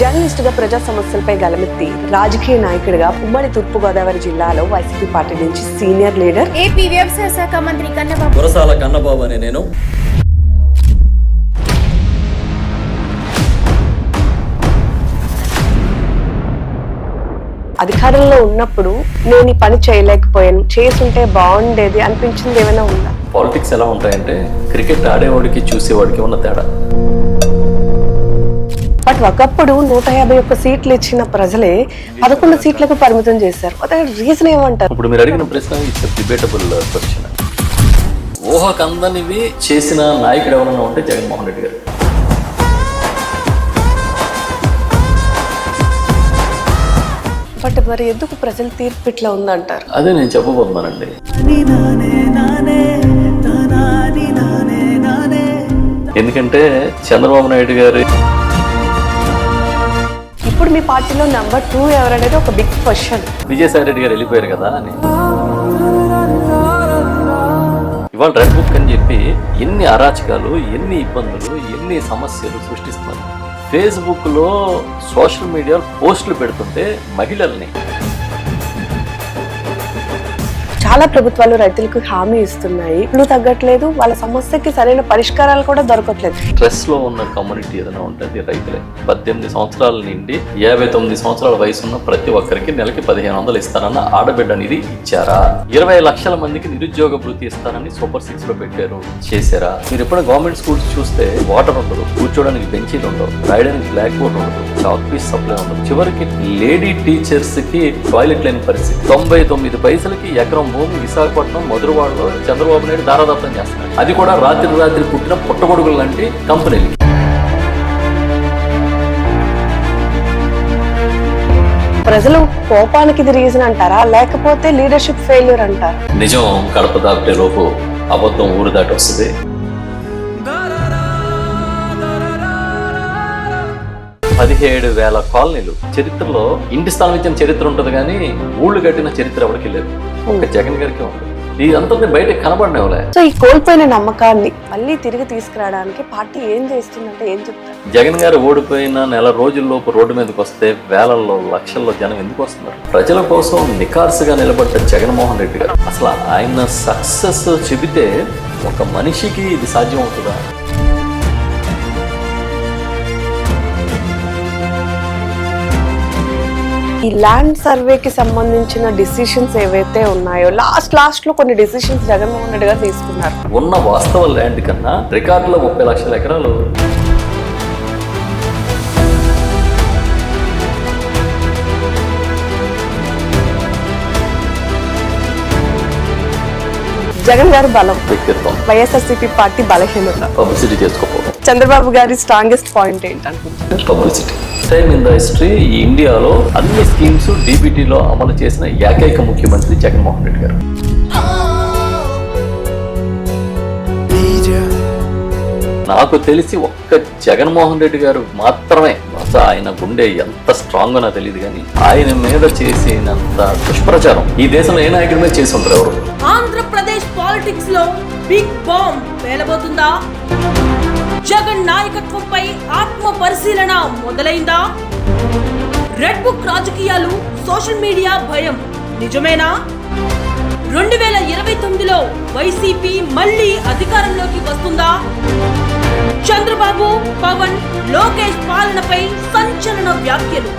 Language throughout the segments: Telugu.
జర్నలిస్టుగా ప్రజా సమస్యలపై గలమెత్తి రాజకీయ నాయకుడిగా ఉమ్మడి తూర్పుగోదావరి జిల్లాలో వైసీపీ పార్టీ నుంచి సీనియర్ లీడర్ ఏపీ వ్యవసాయ శాఖ మంత్రి కన్నబాబు కురసాల కన్నబాబు అనే నేను అధికారంలో ఉన్నప్పుడు నేను ఈ పని చేయలేకపోయాను, చేసుంటే బాగుండేది అనిపించింది ఏమైనా ఉందా? పాలిటిక్స్ ఎలా ఉంటాయంటే క్రికెట్ ఆడేవాడికి చూసేవాడికి ఉన్న తేడా. బట్ ఒకప్పుడు 151 సీట్లు ఇచ్చిన ప్రజలే 11 సీట్లకు పరిమితం చేశారు. రీజన్ ఏమంటారు? ఇప్పుడు మీరు అడిగిన ప్రశ్న ఇట్స్ డిబేటబుల్ క్వశ్చన్. ఊహకందనివి చేసిన నాయకుడు ఎవరన్నా ఉంటే జగన్మోహన్ రెడ్డి గారు. బట్ మరి ఎందుకు ప్రజల తీర్పు ఇట్లా ఉందంటారు? అదే నేను చెప్పబోతున్నానండి. ఎందుకంటే చంద్రబాబు నాయుడు గారు ఇప్పుడు మీ పార్టీలో నెంబర్ 2 ఎవరనేది ఒక బిగ్ క్వశ్చన్. విజయసాయి రెడ్డి గారు వెళ్ళిపోయారు కదా అని ఇవాళ రెడ్ బుక్ అని చెప్పి ఎన్ని అరాచకాలు, ఎన్ని ఇబ్బందులు, ఎన్ని సమస్యలు సృష్టిస్తున్నారు. ఫేస్బుక్ లో సోషల్ మీడియా పోస్టులు పెడుతుంటే మహిళల్ని చాలా ప్రభుత్వాలు రైతులకు హామీ ఇస్తున్నాయి, ఇల్లు తగ్గట్లేదు, వాళ్ళ సమస్యకి సరైన పరిష్కారాలు కూడా దొరకట్లేదు. స్ట్రెస్ లో ఉన్న కమ్యూనిటీ ఏదైనా ఉంటుంది రైతులే. 18 సంవత్సరాల నుండి 59 సంవత్సరాల వయసు ఉన్న ప్రతి ఒక్కరికి నెలకి 1500 ఇస్తారన్న ఆడబిడ్డ నిధి ఇచ్చారా? 20 లక్షల మందికి నిరుద్యోగ భృతి ఇస్తారని సూపర్ 6 లో పెట్టారు, చేశారా? మీరు ఎప్పుడైనా గవర్నమెంట్ స్కూల్స్ చూస్తే వాటర్ ఉండదు, కూర్చోడానికి బెంచీలు ఉండవు, రాయడానికి బ్లాక్ బోర్డ్ ఉండదు, చాక్ పీస్ సప్లై ఉండదు, చివరికి లేడీ టీచర్స్ కి టాయిలెట్ లేని పరిస్థితి. 99 పైసలకి ఎకరం భూమి విశాఖపట్నం మధురవాడలో చంద్రబాబు నాయుడు దారాదత్తం చేస్తున్నాడు. అది కూడా రాత్రి పుట్టిన పుట్టగొడుగులు లాంటి కంపెనీలు. ప్రజలు కోపానికి ఇది రీజన్ అంటారా, లేకపోతే లీడర్షిప్ ఫెయిల్యూర్ అంటారా? నిజం కడప దాటే లోపు అబద్ధం ఊరు దాటి వస్తుంది. పదిహేడు వేల కాలనీలు చరిత్రలో ఇంటి స్థలం ఇచ్చిన చరిత్ర ఉంటుంది, కానీ ఊళ్ళు కట్టిన చరిత్ర ఎవరికి లేదు. ఒక జగన్ గారికి ఉంది. ఈ అంతా బయటకు కనబడినవలే. సో ఈ కోల్పోయిన నమ్మకాన్ని మళ్ళీ తిరిగి తీసుకురావడానికి పార్టీ ఏం చేస్తుందంటే ఏం చెప్తారు? జగన్ గారు ఓడిపోయిన నెల రోజుల్లోపు రోడ్డు మీదకి వస్తే వేలల్లో లక్షల్లో జనం ఎందుకు వస్తున్నారు? ప్రజల కోసం నికార్సుగా నిలబడ్డ జగన్మోహన్ రెడ్డి గారు. అసలు ఆయన సక్సెస్ చెబితే ఒక మనిషికి ఇది సాధ్యం అవుతుందా? ఈ ల్యాండ్ సర్వేకి సంబంధించిన డిసిషన్స్ ఏవైతే ఉన్నాయో లాస్ట్ లో కొన్ని డిసిషన్స్ జగన్మోహన్ రెడ్డి గారు తీసుకున్నారు. ఉన్న వాస్తవ ల్యాండ్ కన్నా రికార్డులో 30 లక్షల ఎకరాలు. జగన్ గారు బలం, వ్యక్తిత్వం, వైఎస్ఆర్సీపీ పార్టీ బలహీనత, పబ్లిసిటీ చేసుకోకపోవడం. చంద్రబాబు గారి స్ట్రాంగెస్ట్ పాయింట్ ఏంటనుకుంటున్నారు? Publicity. Time in the history ఈ ఇండియాలో అన్ని స్కీమ్స్ డీబీటీలో అమలు చేసిన ఏకైక ముఖ్యమంత్రి జగన్మోహన్ రెడ్డి గారు. నాకు తెలిసి ఒక్క జగన్మోహన్ రెడ్డి గారు మాత్రమే, ఆయన గుండె ఎంత స్ట్రాంగ్ నాకు తెలియదు, కానీ ఆయన మీద చేసినంత దుష్ప్రచారం ఈ దేశంలో ఏ నాయకుడి మీద చేసి ఉంటారు ఎవరు? ఆంధ్రప్రదేశ్ పాలిటిక్స్ లో బిగ్ బాంబ్ పేలబోతుందా? జగన్ నాయకత్వంపై ఆత్మ పరిశీలన మొదలైందా? రెడ్ బుక్ రాజకీయాలు, సోషల్ మీడియా భయం నిజమేనా? 2029లో వైసీపీ మళ్లీ అధికారంలోకి వస్తుందా? చంద్రబాబు, పవన్, లోకేష్ పాలనపై సంచలన వ్యాఖ్యలు.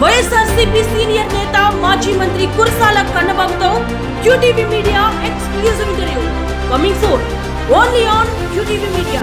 వైఎస్ఆర్సీపీ సీనియర్ నేత మాజీ మంత్రి కురసాల కన్నబాబుతో QTV media exclusive interview coming soon only on QTV media.